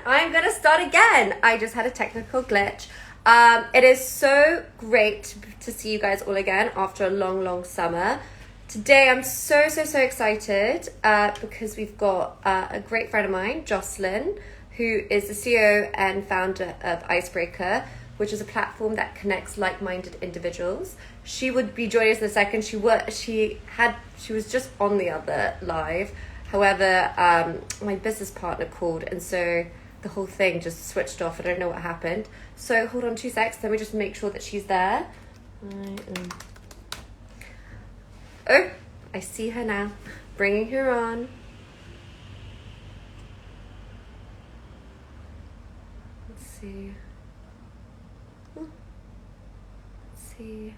I'm gonna start again. I just had a technical glitch. It is so great to see you guys all again after a long, long summer. Today I'm so excited because we've got a great friend of mine, Jocelyn, who is the CEO and founder of Icebreaker, which is a platform that connects like-minded individuals. She would be joining us in a second. She was just on the other live. However, my business partner called, and so the whole thing just switched off. I don't know what happened. So hold on 2 seconds. Let me just make sure that she's there. Oh, I see her now. Bringing her on. Let's see. Let's see.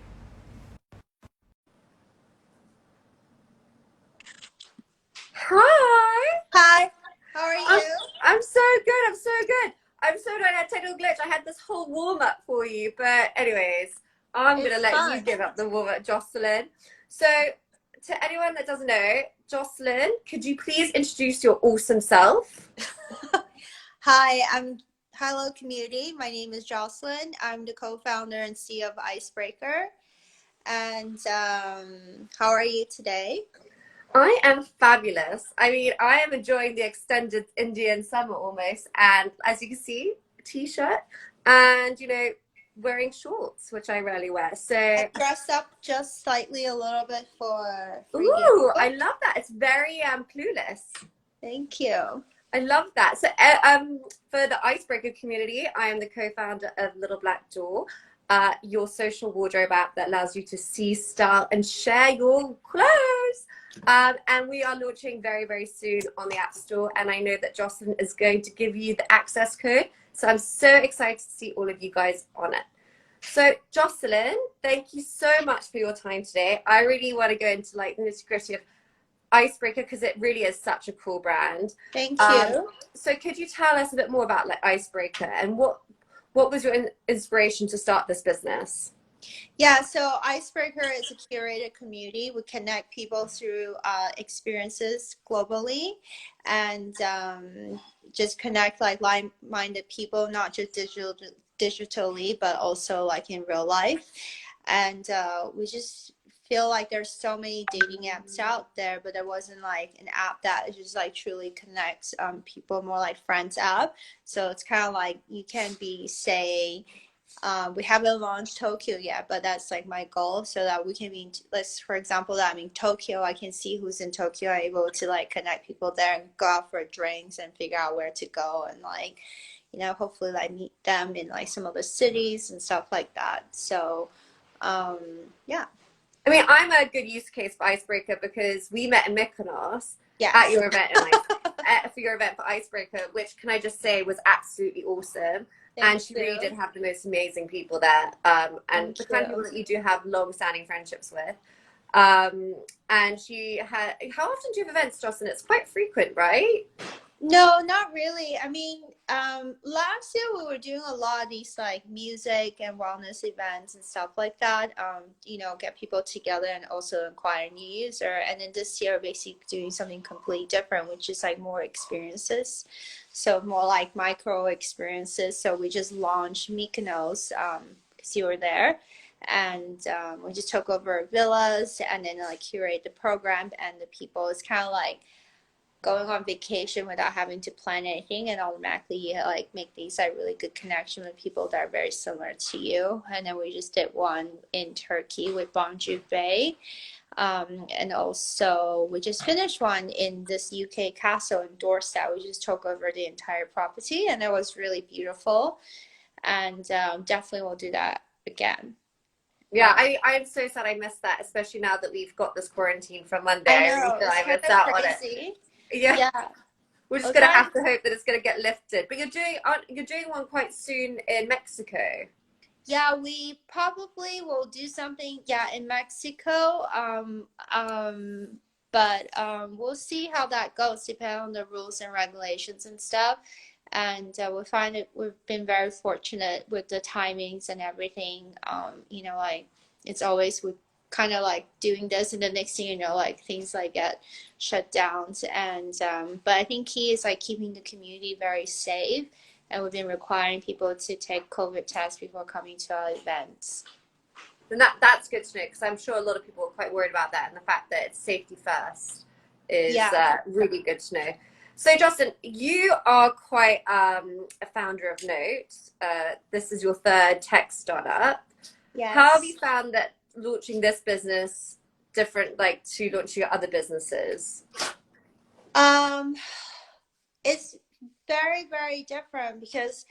Hi. Hi, how are I'm, you? I'm so good. I'm so good. I'm so glad I had technical glitch. I had this whole warm up for you, but anyways, I'm gonna It's let you fun. give up the warm up, Jocelyn. So, to anyone that doesn't know, Jocelyn, could you please introduce your awesome self? Hi, hello community. My name is Jocelyn. I'm the co-founder and CEO of Icebreaker. And how are you today? I am fabulous. I mean, I am enjoying the extended Indian summer almost, and as you can see, t-shirt, and wearing shorts, which I rarely wear. I So dressed up just slightly a little bit for you. ooh, I love that. It's very clueless. Thank you. I love that. So, for the Icebreaker community, I am the co-founder of Little Black Door, your social wardrobe app that allows you to see, style, and share your clothes. And we are launching very soon on the App Store. And I know that Jocelyn is going to give you the access code. So I'm so excited to see all of you guys on it. So Jocelyn, thank you so much for your time today. I really want to go into like the nitty-gritty of Icebreaker because it really is such a cool brand. Thank you. So could you tell us a bit more about like Icebreaker and what was your inspiration to start this business? Yeah, so Icebreaker is a curated community. We connect people through experiences globally and just connect like like-minded people, not just digitally, but also like in real life. And we just feel like there's so many dating apps out there, but there wasn't like an app that just like truly connects people, more like friends app. So it's kind of like you can be, say, we haven't launched Tokyo yet, but that's like my goal so that we can be, let's, for example, that I'm in Tokyo, I can see who's in Tokyo, I'm able to like connect people there and go out for drinks and figure out where to go and like, hopefully like meet them in like some other cities and stuff like that. So, um, yeah. I mean, I'm a good use case for Icebreaker because we met in Mykonos at Yes. your event for your event for Icebreaker, which can I just say was absolutely awesome. And Thank she really you. did have the most amazing people there, and Thank the kind of people you. that you do have long-standing friendships with. And she had. How often do you have events, Jocelyn? It's quite frequent, right? No, not really. I mean, last year we were doing a lot of these like music and wellness events and stuff like that. Get people together and also acquire new user. And then this year, basically doing something completely different, which is like more experiences. So more like micro experiences. So we just launched Mykonos, because you were there. And we just took over villas and then like curate the program and the people. It's kind of like going on vacation without having to plan anything, and automatically you like make these like really good connection with people that are very similar to you. And then we just did one in Turkey with Bonju Bay, and also we just finished one in this UK castle in Dorset. We just took over the entire property and it was really beautiful, and definitely will do that again. Yeah, I'm so sad I missed that, especially now that we've got this quarantine from Monday. I I really know feel it's I kind missed of out on it. crazy. Yeah. Yeah, We're I just was gonna trying. have to hope that it's gonna get lifted. But you're doing one quite soon in Mexico. Yeah, we probably will do something, yeah, in Mexico. But we'll see how that goes, depending on the rules and regulations and stuff. And we find it, we've been very fortunate with the timings and everything. Like it's always with kind of like doing this, and the next thing you know, like things like get shut down. And but I think key is like keeping the community very safe, and we've been requiring people to take COVID tests before coming to our events. And that's good to know, because I'm sure a lot of people are quite worried about that, and the fact that it's safety first is Yeah. really good to know. So, Jocelyn, you are quite a founder of note. This is your third tech startup. How have Yes. you found that launching this business different, like, to launch your other businesses? Um, it's very, very different because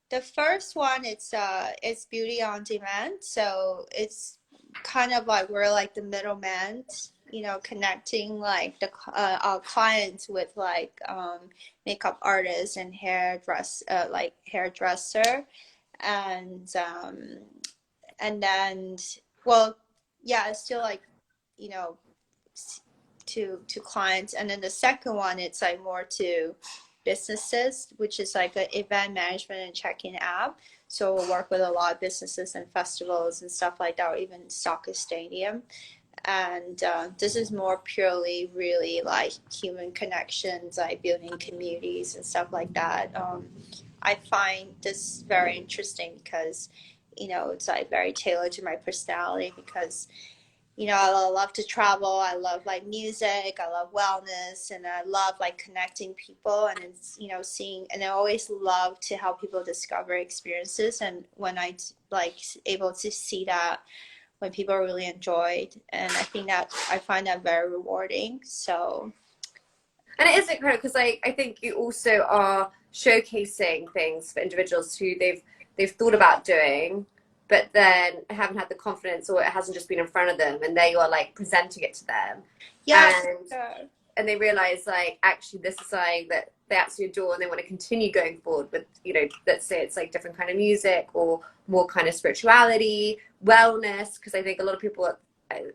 the first one, it's beauty on demand. So it's kind of like we're like the middleman, you know, connecting like the our clients with like makeup artists and hairdresser, and and then, well, yeah, it's still like, you know, to clients. And then the second one, it's like more to businesses, which is like an event management and check-in app. So we'll work with a lot of businesses and festivals and stuff like that, or even soccer stadium. And this is more purely really like human connections, like building communities and stuff like that. I find this very interesting because, you know, it's like very tailored to my personality, because, you know, I love to travel. I love like music. I love wellness, and I love like connecting people. And it's, you know, seeing, and I always love to help people discover experiences. And when I like able to see that when people really enjoyed, and I think that I find that very rewarding. So, And it is incredible, because I think you also are showcasing things for individuals who they've thought about doing, but then haven't had the confidence, or it hasn't just been in front of them, and there you are like presenting it to them, yeah, for and sure. and they realize like actually this is something that they absolutely adore, and they want to continue going forward with, you know, let's say it's like different kind of music or more kind of spirituality, wellness, because I think a lot of people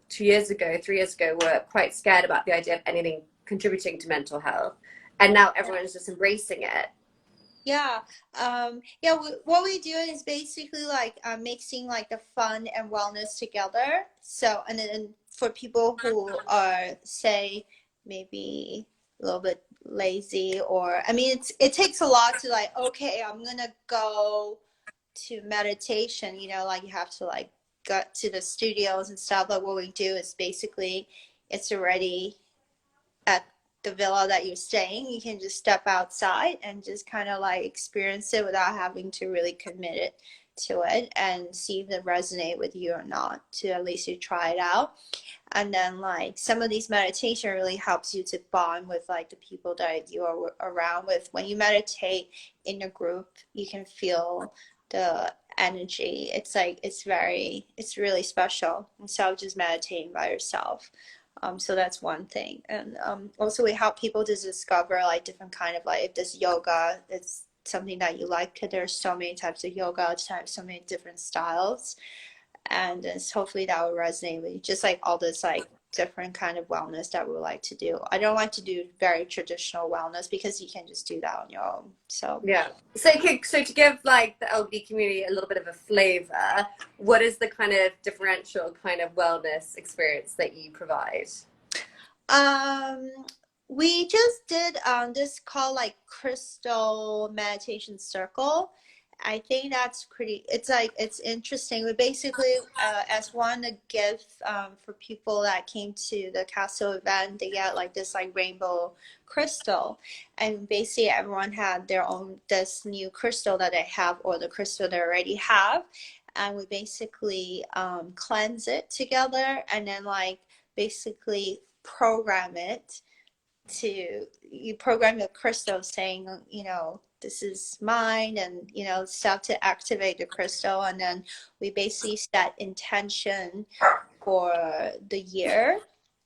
2 years ago, 3 years ago, were quite scared about the idea of anything contributing to mental health, and now everyone is just embracing it. Yeah, yeah. What we do is basically like mixing like the fun and wellness together. So, and then for people who are, say, maybe a little bit lazy, or I mean, it takes a lot to like, okay, I'm gonna go to meditation. You know, like you have to like go to the studios and stuff. But what we do is basically, it's already at the villa that you're staying. You can just step outside and just kind of like experience it without having to really commit it to it, and see if it resonate with you or not, to at least you try it out. And then like some of these meditation really helps you to bond with like the people that you are around with. When you meditate in a group, you can feel the energy. It's like it's really special instead of just meditating by yourself. So that's one thing. And also we help people to discover like different kind of, like if this yoga, it's something that you like. There's so many types of yoga, so many different styles, and it's hopefully that will resonate with you. Just like all this like different kind of wellness that we like to do. I don't like to do very traditional wellness because you can just do that on your own. So Yeah. So, okay, so to give like the LBD community a little bit of a flavor, what is the kind of differential kind of wellness experience that you provide? Um, we just did this called like Crystal Meditation Circle. I think that's pretty, it's like, it's interesting. We basically, as one a gift for people that came to the castle event, they get like this like rainbow crystal. And basically everyone had their own, this new crystal that they have, or the crystal they already have. And we basically cleanse it together, and then like basically program it to, you program your crystal saying, you know, this is mine, and you know, stuff to activate the crystal. And then we basically set intention for the year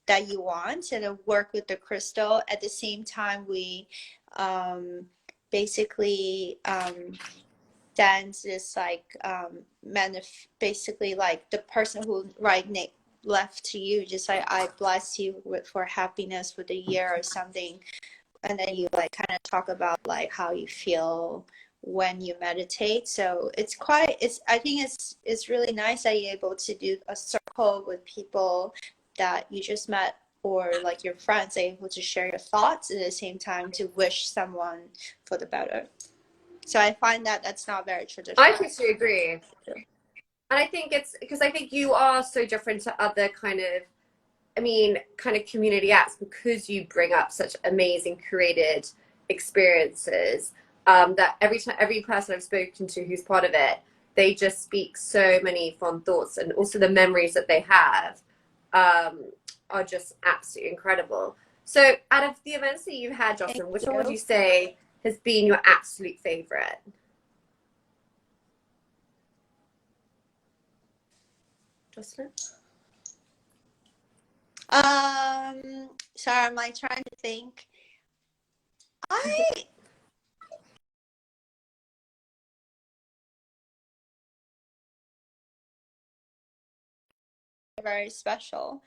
that you want, and then work with the crystal. At the same time, we um, basically dance is like basically like the person who left to you, just like, I bless you with for happiness for the year or something. And then you like kind of talk about like how you feel when you meditate. So it's quite, it's, I think it's really nice that you're able to do a cope with people that you just met or like your friends, able to share your thoughts at the same time to wish someone for the better. So I find that that's not very traditional. I totally agree. And I think it's because I think you are so different to other kind of, I mean, kind of community apps because you bring up such amazing curated experiences that every person I've spoken to who's part of it, they just speak so many fond thoughts, and also the memories that they have are just absolutely incredible. So out of the events that you've had, Jocelyn, which one would you say has been your absolute favorite? Jocelyn? Sorry, am I trying to think? I very special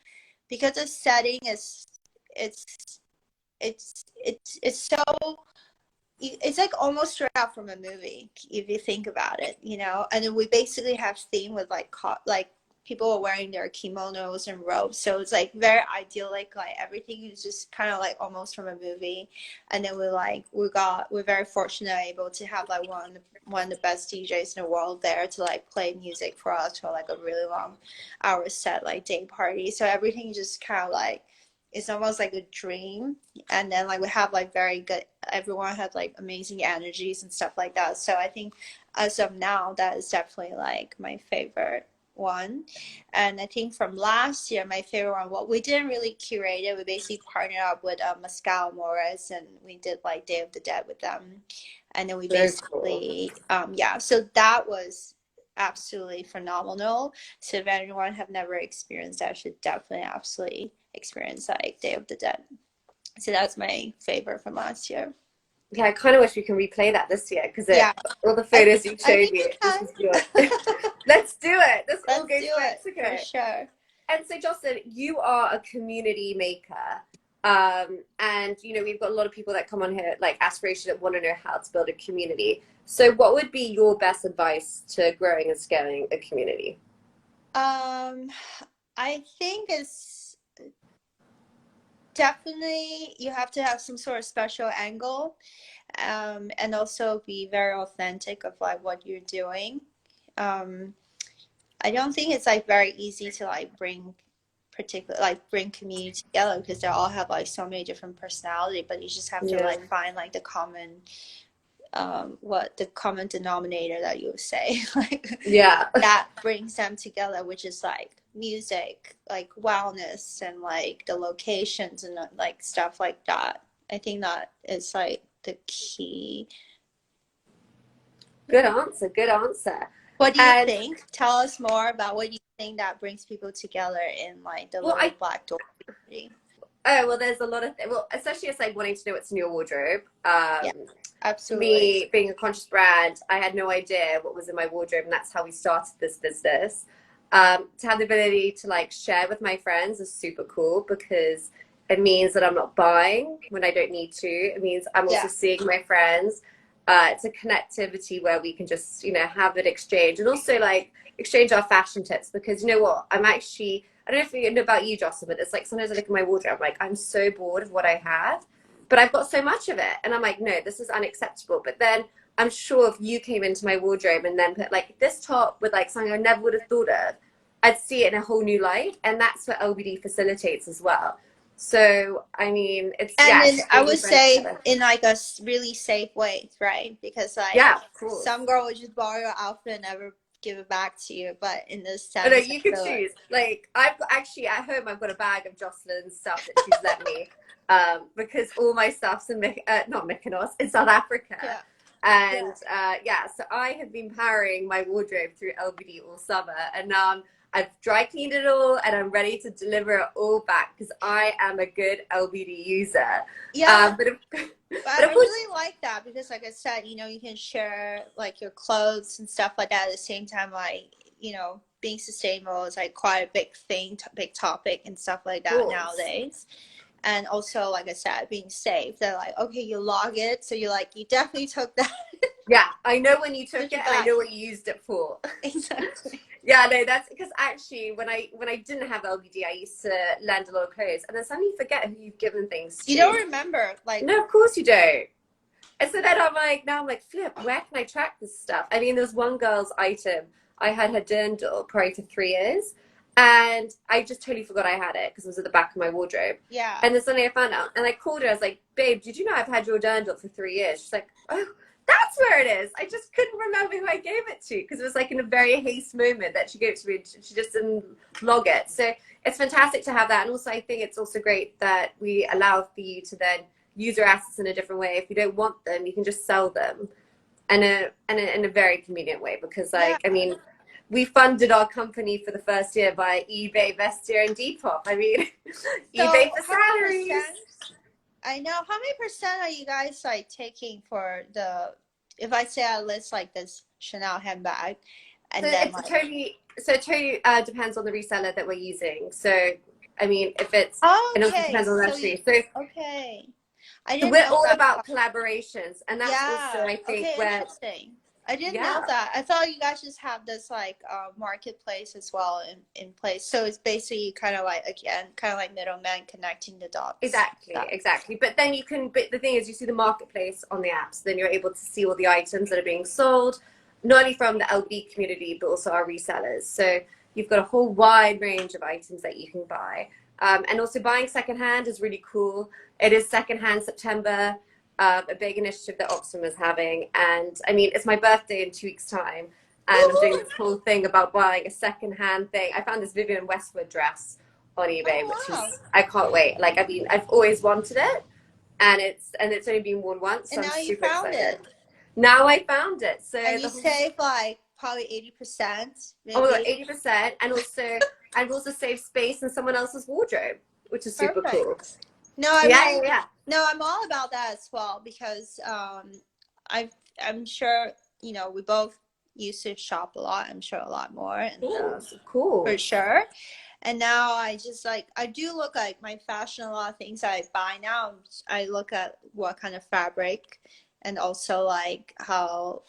because the setting is it's it's so it's like almost straight out from a movie if you think about it, you know. And then we basically have theme with like people are wearing their kimonos and robes, so it's like very idyllic, like everything is just kind of like almost from a movie. And then we're very fortunate able to have like one of the best DJs in the world there to like play music for us for like a really long hour set, like day party. So everything just kind of like it's almost like a dream. And then like we have like very good, everyone had like amazing energies and stuff like that. So I think as of now that is definitely like my favorite one. And I think from last year my favorite one, what we didn't really curate it, we basically partnered up with Mascal Morris and we did like Day of the Dead with them. And then we basically yeah, so that was absolutely phenomenal. So if anyone have never experienced that, should definitely absolutely experience like Day of the Dead. So that's my favorite from last year. Yeah, I kind of wish we can replay that this year because all the photos you showed me, this was good. Let's do it. Let's all go to Mexico. For sure. And so, Jocelyn, you are a community maker. And, you know, we've got a lot of people that come on here, like aspiration that want to know how to build a community. So what would be your best advice to growing and scaling a community? I think it's definitely you have to have some sort of special angle, and also be very authentic of like what you're doing. I don't think it's like very easy to like bring community together because they all have like so many different personality, but you just have to like find like the common what the common denominator that you would say like that brings them together, which is like music, like wellness, and like the locations and like stuff like that. I think that is like the key. Good answer. Good answer. What do you think? Tell us more about what you think that brings people together in like the Little Black Door community. Oh, well, there's a lot of well, especially it's like wanting to know what's in your wardrobe. Absolutely. Me being a conscious brand, I had no idea what was in my wardrobe, and that's how we started this business. To have the ability to like share with my friends is super cool because it means that I'm not buying when I don't need to. It means I'm also seeing my friends. It's a connectivity where we can just, you know, have an exchange and also like exchange our fashion tips because you know what? I don't know if you know about you, Jocelyn, but it's like sometimes I look at my wardrobe, I'm like, I'm so bored of what I have, but I've got so much of it. And I'm like, no, this is unacceptable. But then I'm sure if you came into my wardrobe and then put like this top with like something I never would have thought of, I'd see it in a whole new light. And that's what LBD facilitates as well. So, I mean, it's, and then I would say in like a really safe way, right? Because like some girl would just borrow your outfit and never give it back to you, but in this sense, no, you can choose. Like I've got, actually at home, I've got a bag of Jocelyn's stuff that she's let me, because all my stuff's in not Mykonos, in South Africa. And so I have been powering my wardrobe through LBD all summer, and now I've dry cleaned it all and I'm ready to deliver it all back because I am a good LBD user. But I really like that because like I said, you know, you can share like your clothes and stuff like that at the same time, like, you know, being sustainable is like quite a big thing, big topic and stuff like that nowadays. And also, like I said, being safe. They're like, okay, you log it. So you're like, you definitely took that. Yeah, I know when you took it and I know what you used it for. Exactly. Yeah, no, that's because actually when I didn't have LBD, I used to lend a lot of clothes, and then suddenly you forget who you've given things You to. don't remember, like, No, of course you don't. And so then I'm like, now I'm like, flip, where can I track this stuff? I mean, there's one girl's item. I had her dirndl probably for 3 years, and I just totally forgot I had it because it was at the back of my wardrobe. yeah. And then suddenly I found out, and I called her. I was like, babe, did you know I've had your dirndl for 3 years? She's like, oh, that's where it is. I just couldn't remember who I gave it to because it was like in a very haste moment that she gave it to me. And she just didn't log it. So it's fantastic to have that. And also, I think it's also great that we allow for you to then use your assets in a different way. If you don't want them, you can just sell them in a very convenient way. Because, Yeah. like, I mean, we funded our company for the first year by eBay, Vestia, and Depop. I mean, eBay So for how many salaries. percent? I know. How many percent are you guys like taking for the, if I say I list like this Chanel handbag So and then it's like, totally depends on the reseller that we're using. So, I mean, if it's, oh, it also okay. depends on the So you, registry. So okay. I so didn't we're know all that about part. collaborations, and that's also, Yeah. I think, Okay, where, interesting. I didn't know yeah, that. I thought you guys just have this like marketplace as well in place. So it's basically kind of like, again, kind of like middleman connecting the dots. exactly, exactly. But then you can, but the thing is, you see the marketplace on the apps, then you're able to see all the items that are being sold, not only from the LB community, but also our resellers. So you've got a whole wide range of items that you can buy. And also buying secondhand is really cool. It is secondhand September, a big initiative that Oxfam is having. And I mean, it's my birthday in 2 weeks' time. And I'm doing Woohoo! this whole thing about buying a secondhand thing. I found this Vivienne Westwood dress on eBay, Oh which wow. is, I can't wait. Like, I mean, I've always wanted it, and it's only been worn once, so And I'm now you super found excited. it. Now I found it. So And you the whole, save like probably 80%, oh my god, maybe. 80%, and also I've also saved space in someone else's wardrobe, which is super cool. Perfect. No, I Yeah, mean, yeah, no, I'm all about that as well because I I'm sure, we both used to shop a lot. I'm sure a lot more and yeah. Ooh, so for cool. sure. And now I just like I do look like my fashion, a lot of things I buy now. I look at what kind of fabric and also like how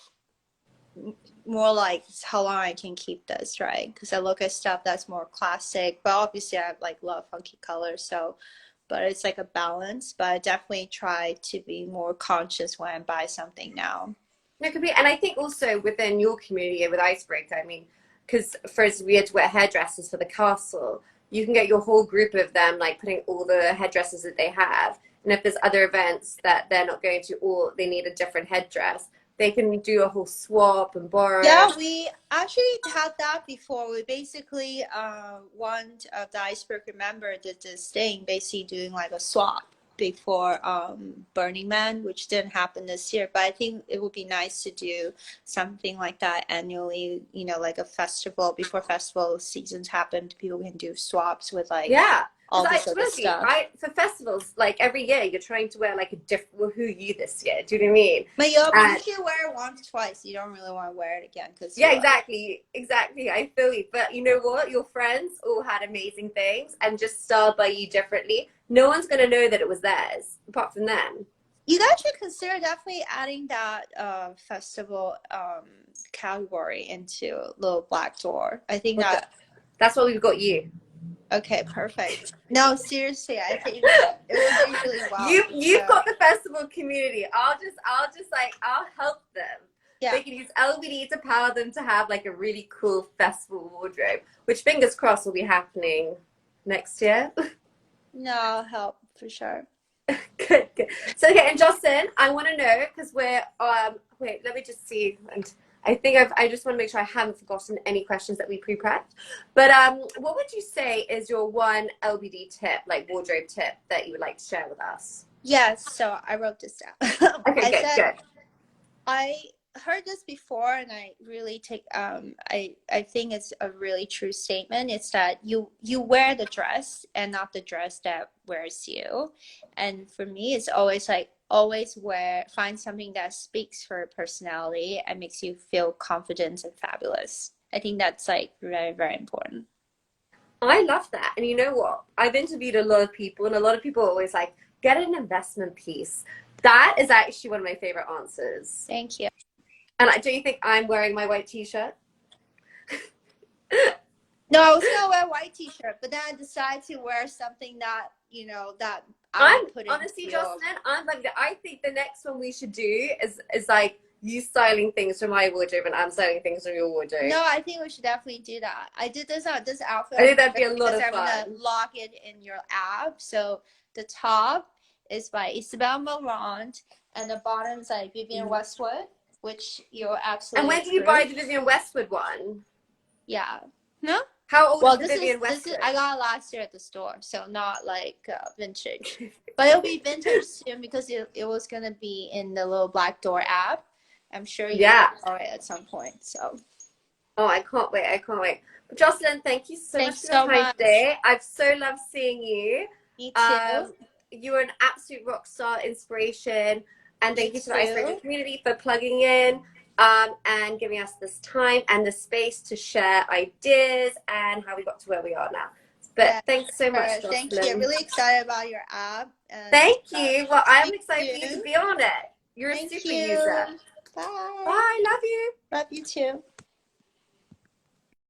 more like how long I can keep this, right? Because I look at stuff that's more classic, but obviously I like love funky colors, so but it's like a balance. But I definitely try to be more conscious when I buy something now. No, could be, and I think also within your community with Icebreaker, I mean, because first we had to wear hairdressers for the castle, you can get your whole group of them like putting all the headdresses that they have, and if there's other events that they're not going to, or they need a different headdress, they can do a whole swap and borrow. Yeah, we actually had that before. We basically one of the Icebreaker member did this thing, basically doing like a swap before Burning Man, which didn't happen this year. But I think it would be nice to do something like that annually, like a festival before festival seasons happen, people can do swaps with like Yeah, all because this to be other honest with you, stuff. I for festivals like every year you're trying to wear like a different. Well, who are you this year? Do you know what I mean? But you And usually wear it once, twice. You don't really want to wear it again because yeah, you're like, exactly, exactly. I feel you. But you know what? Your friends all had amazing things and just styled by you differently. No one's gonna know that it was theirs apart from them. you guys should consider definitely adding that festival category into Little Black Door. I think Well, that that's why we've got you. okay, perfect. No, seriously, I think it would do really well. You've got the festival community. I'll just like I'll help them. Yeah, They can use LBD to power them to have like a really cool festival wardrobe, which fingers crossed will be happening next year. no, I'll help for sure. Good, good. So okay, and Jocelyn, I want to know because we're wait, let me just see, and I just want to make sure I haven't forgotten any questions that we pre-prepped. But what would you say is your one LBD tip, like wardrobe tip, that you would like to share with us? Yes, so I wrote this down. Okay, I good, said good. I heard this before and I really take I think it's a really true statement. It's that you wear the dress and not the dress that wears you. And for me it's always like always find something that speaks for your personality and makes you feel confident and fabulous. I think that's like very, very important. I love that. And you know what? I've interviewed a lot of people, and a lot of people are always like, get an investment piece. That is actually one of my favorite answers. Thank you. And do you think I'm wearing my white t-shirt? No, I was gonna wear a white t-shirt, but then I decided to wear something that, that I I'm would put in honestly, feel. Jocelyn, I think the next one we should do is like you styling things from my wardrobe and I'm styling things from your wardrobe. No, I think we should definitely do that. I did this outfit I on think that'd be a purpose lot because of I'm gonna fun. log it in your app. So the top is by Isabel Marant, and the bottom is like Vivienne Mhm. Westwood, which you'll And absolutely when did you buy approve. the Vivienne Westwood one? Yeah. No? How old is Well, the this Vivienne this is Westwood? I got it last year at the store, so not like vintage, but it'll be vintage soon because it was gonna be in the little Black Door app. I'm sure you Yeah. saw it at some point. So Oh, I can't wait. I can't wait. But Jocelyn, thank you so much thanks for your so time much. today. I've so loved seeing you. Me too. Um, you were an absolute rock star inspiration. And You thank you to the Icebreaker too. community for plugging in and giving us this time and the space to share ideas and how we got to where we are now. But Yeah, thanks so much, thank you. Jocelyn. Really excited about your app, and Thank you. Well, I'm speak excited for you to soon. be on it. You're a Thank super you. user. Bye. Bye. Love you. Love you too.